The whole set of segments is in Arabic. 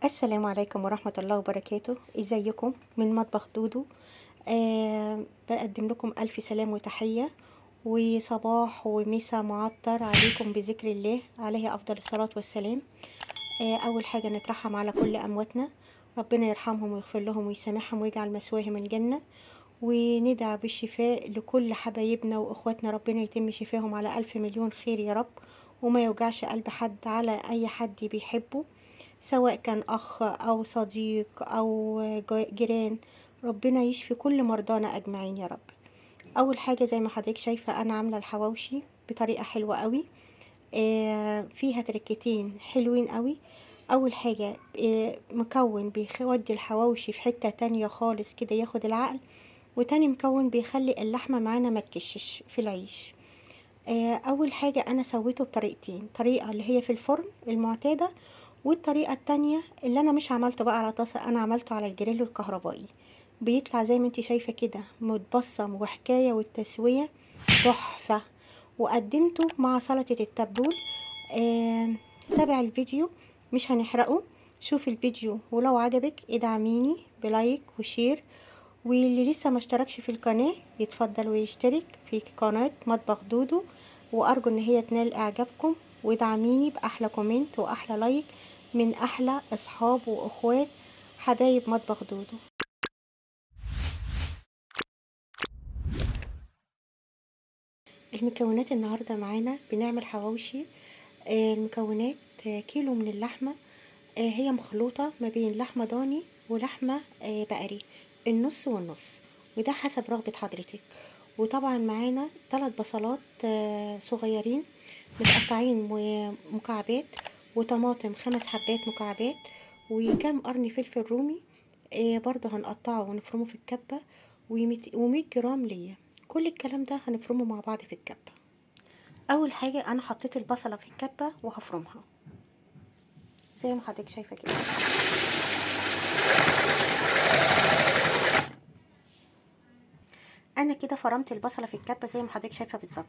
السلام عليكم ورحمة الله وبركاته. ازيكم من مطبخ دودو. بقدم لكم ألف سلام وتحية، وصباح ومسا معطر عليكم بذكر الله عليه أفضل الصلاة والسلام. أول حاجة نترحم على كل أمواتنا، ربنا يرحمهم ويغفر لهم ويسامحهم ويجعل مثواهم الجنة، وندعى بالشفاء لكل حبايبنا وإخواتنا، ربنا يتم شفاهم على ألف مليون خير يا رب، وما يوجعش قلب حد على أي حد بيحبه، سواء كان أخ أو صديق أو جيران. ربنا يشفي كل مرضانا أجمعين يا رب. أول حاجة زي ما حضرتك شايفة أنا عاملة الحواوشي بطريقة حلوة قوي. فيها تركتين حلوين قوي. أول حاجة مكون بيودي الحواوشي في حتة تانية خالص كده ياخد العقل، وتاني مكون بيخلي اللحمة معانا ما تكشش في العيش. أول حاجة أنا سويته بطريقتين، طريقة اللي هي في الفرن المعتادة، والطريقة التانية اللي أنا مش عملته بقى على طاسة، أنا عملته على الجريل الكهربائي. بيطلع زي ما انتي شايفة كده متبصم وحكاية، والتسوية تحفة. وقدمته مع سلطة التبول. تابع الفيديو، مش هنحرقه. شوف الفيديو، ولو عجبك ادعميني بلايك وشير، واللي لسه ما اشتركش في القناة يتفضل ويشترك في قناة مطبخ دودو، وارجو ان هي تنال اعجابكم، وادعميني باحلى كومنت واحلى لايك من احلى اصحاب واخوات حبايب مطبخ دودو. المكونات النهاردة معانا بنعمل حواوشي. المكونات كيلو من اللحمة. هي مخلوطة ما بين لحمة ضاني ولحمة بقري، النص والنص، وده حسب رغبة حضرتك. وطبعا معانا 3 بصلات صغيرين متقطعين مكعبات، وطماطم 5 حبات مكعبات، وكام قرن فلفل رومي برضو هنقطعه ونفرمه في الكبة، و100 جرام ليا. كل الكلام ده هنفرمه مع بعض في الكبة. اول حاجة انا حطيت البصلة في الكبة وهفرمها زي ما حضرتك شايفة كده. انا كده فرمت البصلة في الكبة زي ما حضرتك شايفة بالظبط،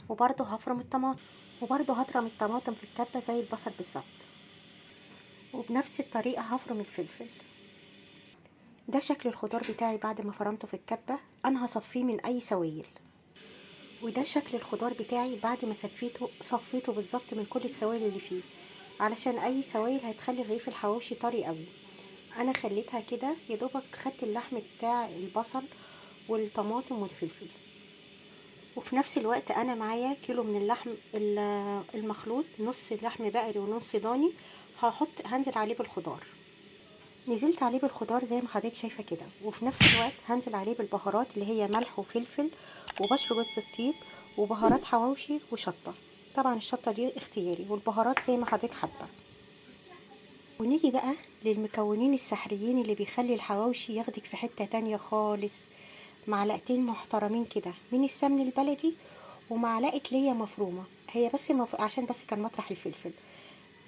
وبرضو هفرم الطماطم، وبرضو هضرم الطماطم في الكبة زي البصل بالظبط، وبنفس الطريقة هفرم الفلفل. ده شكل الخضار بتاعي بعد ما فرمته في الكبة. انا هصفيه من اي سوائل، وده شكل الخضار بتاعي بعد ما صفيته بالظبط من كل السوائل اللي فيه، علشان اي سوائل هتخلي رغيف الحواوشي طري قوي. انا خليتها كده يا دوبك، خدت اللحم بتاع البصل والطماطم والفلفل. وفي نفس الوقت انا معايا كيلو من اللحم المخلوط، نص لحم بقري ونص ضاني. هنزل عليه بالخضار. نزلت عليه بالخضار زي ما حضرتك شايفه كده، وفي نفس الوقت هنزل عليه بالبهارات اللي هي ملح وفلفل وبشر جوز الطيب وبهارات حواوشي وشطه. طبعا الشطه دي اختياري، والبهارات زي ما حضرتك حابه. ونيجي بقى للمكونين السحريين اللي بيخلي الحواوشي ياخدك في حته تانية خالص. معلقتين محترمين كده من السمن البلدي، ومعلقه ليا مفرومه، هي بس عشان بس كان مطرح الفلفل،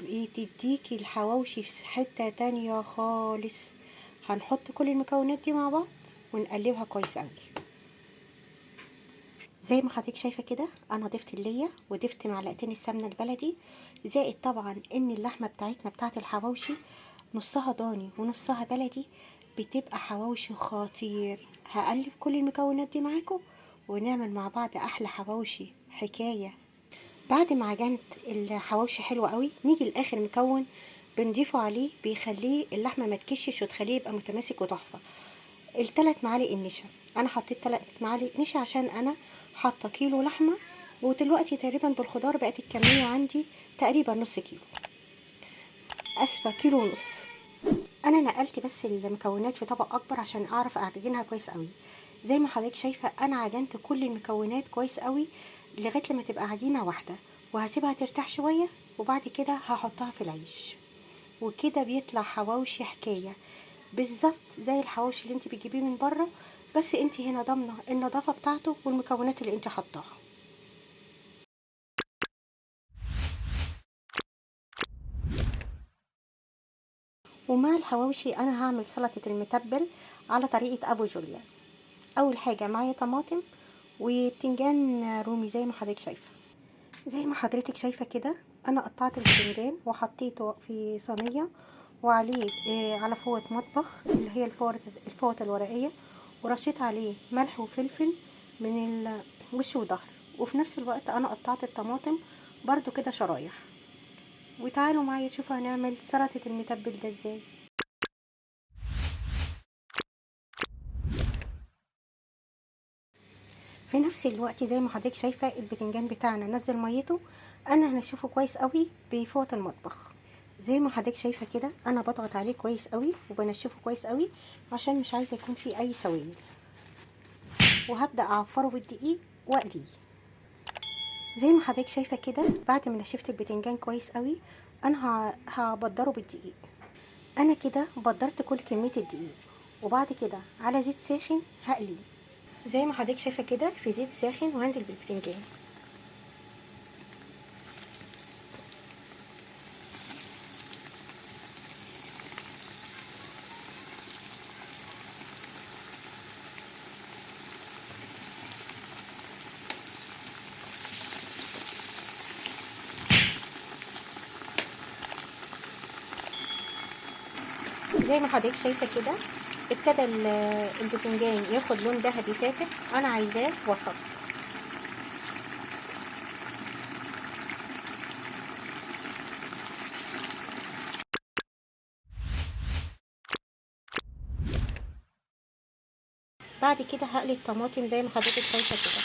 بتديكي الحواوشي في حتة تانية خالص. هنحط كل المكونات دي مع بعض ونقلبها كويس قوي. زي ما حضرتك شايفة كده، انا ضفت اللية وضفت معلقتين السمنة البلدي، زائد طبعا ان اللحمة بتاعتنا بتاعت الحواوشي نصها ضاني ونصها بلدي، بتبقى حواوشي خطير. هقلب كل المكونات دي معاكم ونعمل مع بعض احلى حواوشي حكاية. بعد ما عجنت الحواوشي حلو قوي، نيجي لاخر مكون بنضيفه عليه بيخليه اللحمه ما تكشش وتخليه يبقى متماسك وتحفه. الثلاث معالق النشا. انا حطيت 3 معالق نشا عشان انا حاطه كيلو لحمه، ودلوقتي تقريبا بالخضار بقت الكميه عندي تقريبا نص كيلو، اسفه كيلو ونص. انا نقلت بس المكونات في طبق اكبر عشان اعرف اعجنها كويس قوي. زي ما حضرتك شايفه انا عجنت كل المكونات كويس قوي لغايه لما تبقى عجينه واحده، وهسيبها ترتاح شويه، وبعد كده هحطها في العيش. وكده بيطلع حواوشي حكايه بالظبط زي الحواوشي اللي انت بتجيبيه من بره، بس انت هنا ضامنه النظافه بتاعته والمكونات اللي انت حطاها. ومع الحواوشي انا هعمل سلطه المتبل على طريقه ابو جوليا. اول حاجه معايا طماطم وبتنجان رومي زي ما حضرتك شايفه. زي ما حضرتك شايفه كده انا قطعت البتنجان وحطيته في صينيه، وعليه على فوط مطبخ اللي هي الفوط الورقية، ورشيت عليه ملح وفلفل من الوش وظهر. وفي نفس الوقت انا قطعت الطماطم برضو كده شرايح. وتعالوا معايا شوفوا هنعمل سلطة المتبل ده ازاي. في نفس الوقت زي ما حضرتك شايفة البتنجان بتاعنا نزل ميته، انا هنشفه كويس قوي بفوط المطبخ. زي ما حضرتك شايفة كده انا بضغط عليه كويس قوي وبنشفه كويس قوي عشان مش عايزة يكون فيه اي سوائل. وهبدأ اعفره بالدقيق واقليه. زي ما حضرتك شايفة كده بعد ما نشفت البتنجان كويس قوي انا هبدره بالدقيق. انا كده بدرت كل كمية الدقيق، وبعد كده على زيت ساخن هقلي. زي ما حضرتك شايفة كده في زيت ساخن وهنزل بالبتنجان. زي ما حضرتك شايفة كده ابتدى البتنجان ياخد لون ذهبي فاتح، انا عايزاه وسط. بعد كده هقلي الطماطم زي ما حضرتك شايفة كده.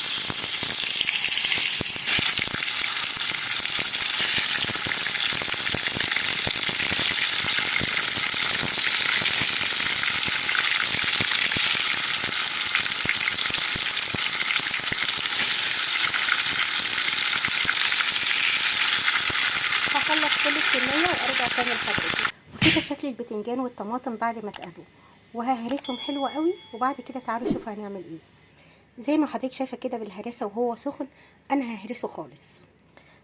هخلص كل الكمية وارجع تاني لحضرتك. وكده شكل البتنجان والطماطم بعد ما اتقلوا، وههرسهم حلو قوي. وبعد كده تعالوا شوفوا هنعمل ايه. زي ما حضرتك شايفة كده بالهراسة وهو سخن انا ههرسه خالص.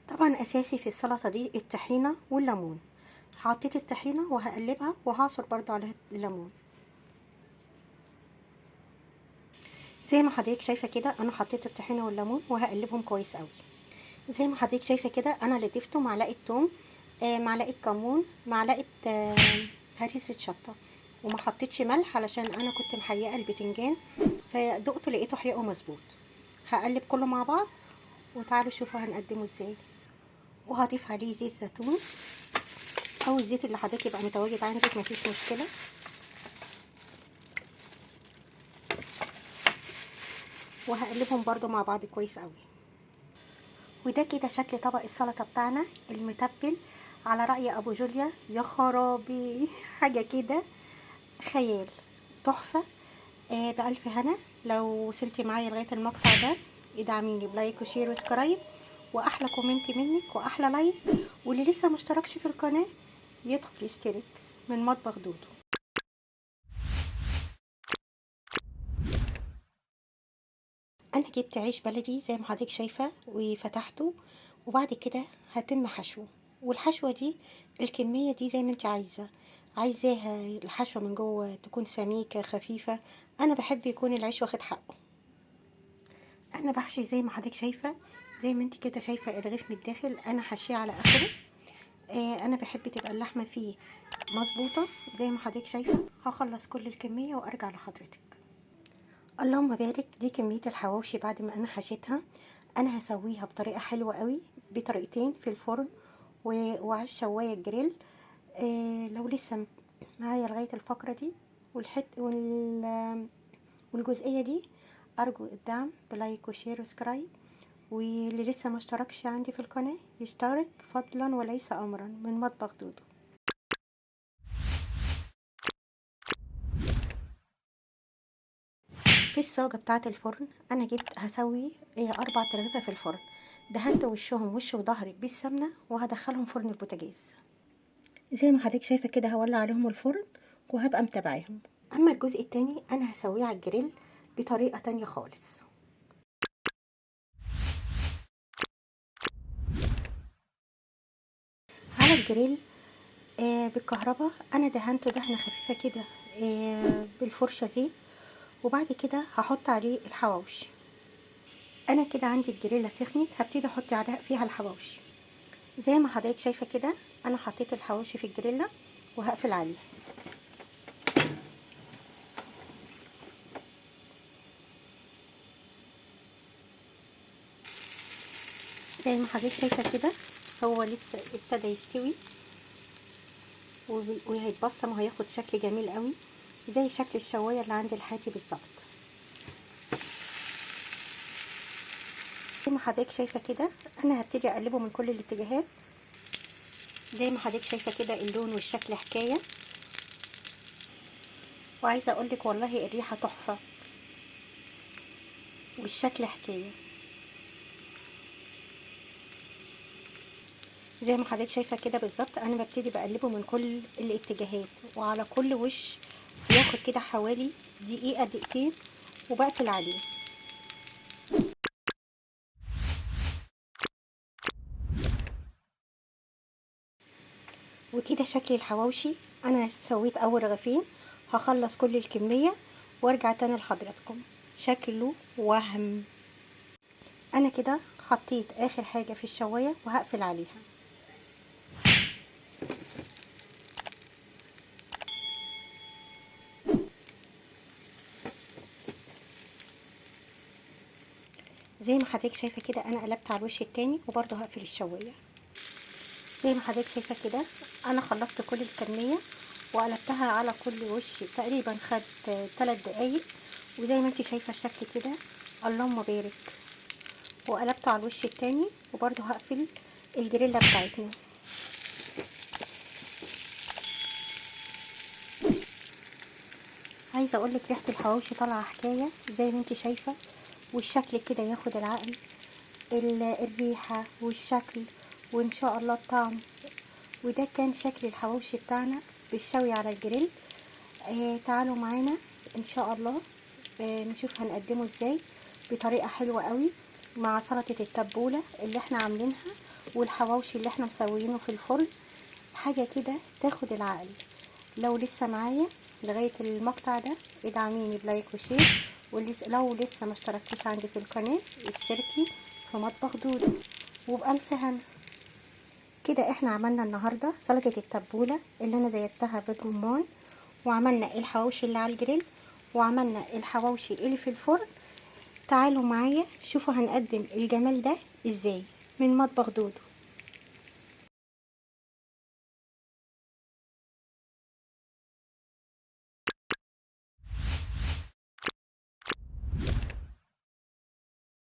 طبعا اساسي في السلطة دي الطحينة والليمون. حطيت الطحينة وهقلبها وهعصر برضو عليها الليمون. زي ما حضرتك شايفة كده انا حطيت الطحينة والليمون وهقلبهم كويس قوي. زي ما حضرتك شايفة كده انا اللي ضفته معلقة توم، معلقة كمون، معلقة هريسة شطة. وما حطيتش ملح علشان انا كنت محيقة البتنجان فدقته لقيته حقيقه مظبوط. هقلب كله مع بعض وتعالوا شوفوا هنقدمه ازاي. وهضيف عليه زيت زيتون او الزيت اللي حضرتك يبقى متواجد عندك، مفيش مشكلة. وهقلبهم برضو مع بعض كويس قوي. وده كده شكل طبق السلطة بتاعنا المتبل على رأي ابو جوليا. يا خرابي حاجة كده خيال، تحفة. بألف هنا. لو وصلتي معايا لغاية المقطع ده ادعميني بلايك وشير وسبسكرايب، واحلى كومنت منك واحلى لايك. واللي لسه مشتركش في القناة يدخل يشترك من مطبخ دودو. انا جبت عيش بلدي زي ما حضرتك شايفة وفتحته، وبعد كده هتم حشوه. والحشوة دي الكمية دي زي ما انت عايزاها الحشوة من جوه تكون سميكة خفيفة. انا بحب يكون العيش واخد حقه. انا بحشي زي ما حضرتك شايفة، زي ما انت كده شايفة الرغيف من الداخل انا حشيه على اخره. انا بحب تبقى اللحمة فيه مظبوطة زي ما حضرتك شايفة. هخلص كل الكمية وارجع لحضرتك. اللهم بارك. دي كمية الحواوشي بعد ما انا حشيتها. انا هسويها بطريقة حلوة قوي بطريقتين، في الفرن وعلى الشواية الجريل. لو لسه معايا لغاية الفقرة دي والجزئية دي ارجو الدعم بلايك وشير وسبسكرايب. واللي لسه ما اشتركش عندي في القناة يشترك فضلا وليس امرا من مطبخ دودو. في الصاجة بتاعة الفرن انا جبت هسوي 4 ترغيفة في الفرن. دهنت وشهم وش وظهر بالسمنة وهدخلهم فرن البوتاجاز. زي ما حضرتك شايفة كده هولع عليهم الفرن وهبقى متابعيهم. اما الجزء التاني انا هسويه على الجريل بطريقة تانية خالص. على الجريل بالكهرباء انا دهنته دهنة خفيفة كده بالفرشة زيت. وبعد كده هحط عليه الحواوشي. انا كده عندي الجريلة سخنت هبتدي احط فيها الحواوشي. زي ما حضرتك شايفة كده انا حطيت الحواوشي في الجريلة وهقفل عليه. زي ما حضرتك شايفه كده هو لسه ابتدى يستوي وهيتبصم وهياخد شكل جميل قوي زي شكل الشوايه اللي عند الحاتي بالظبط. زي ما حضرتك شايفه كده انا هبتدي اقلبه من كل الاتجاهات. زي ما حضرتك شايفه كده اللون والشكل حكايه، وعايزه اقولك والله الريحه تحفه والشكل حكايه. زي ما حضرتك شايفه كده بالظبط انا ببتدي بقلبه من كل الاتجاهات وعلى كل وش بياخد كده حوالي دقيقه دقيقتين وبقفل عليه. وكده شكل الحواوشي. انا سويت اول رغيفين، هخلص كل الكميه وارجع تاني لحضراتكم. شكله وهم. انا كده حطيت اخر حاجه في الشوايه وهقفل عليها. زي ما حضرتك شايفه كده انا قلبت على الوش التاني وبرضه هقفل الشوايه. زي ما حضرتك شايفه كده انا خلصت كل الكميه وقلبتها على كل وش تقريبا خد 3 دقايق. وزي ما انت شايفه الشكل كده اللهم بارك. وقلبته على الوش التاني وبرضه هقفل الجريلا بتاعتنا. عايزه اقولك ريحه الحواوشي طالعه حكايه زي ما انت شايفه، والشكل كده ياخد العقل. الريحه والشكل وان شاء الله الطعم. وده كان شكل الحواوشي بتاعنا بالشوي على الجريل. تعالوا معانا ان شاء الله نشوف هنقدمه ازاي بطريقه حلوه قوي مع سلطه التبوله اللي احنا عاملينها والحواوشي اللي احنا مسويينه في الفرن. حاجه كده تاخد العقل. لو لسه معايا لغايه المقطع ده ادعميني بلايك وشير، لو لسه ما اشتركتيش عندي في القناه اشتركي في مطبخ دودو. وبألف هنا. كده احنا عملنا النهارده سلطه التبوله اللي انا زيتها بالرمان، وعملنا الحواوشي اللي على الجريل، وعملنا الحواوشي اللي في الفرن. تعالوا معايا شوفوا هنقدم الجمال ده ازاي من مطبخ دودو.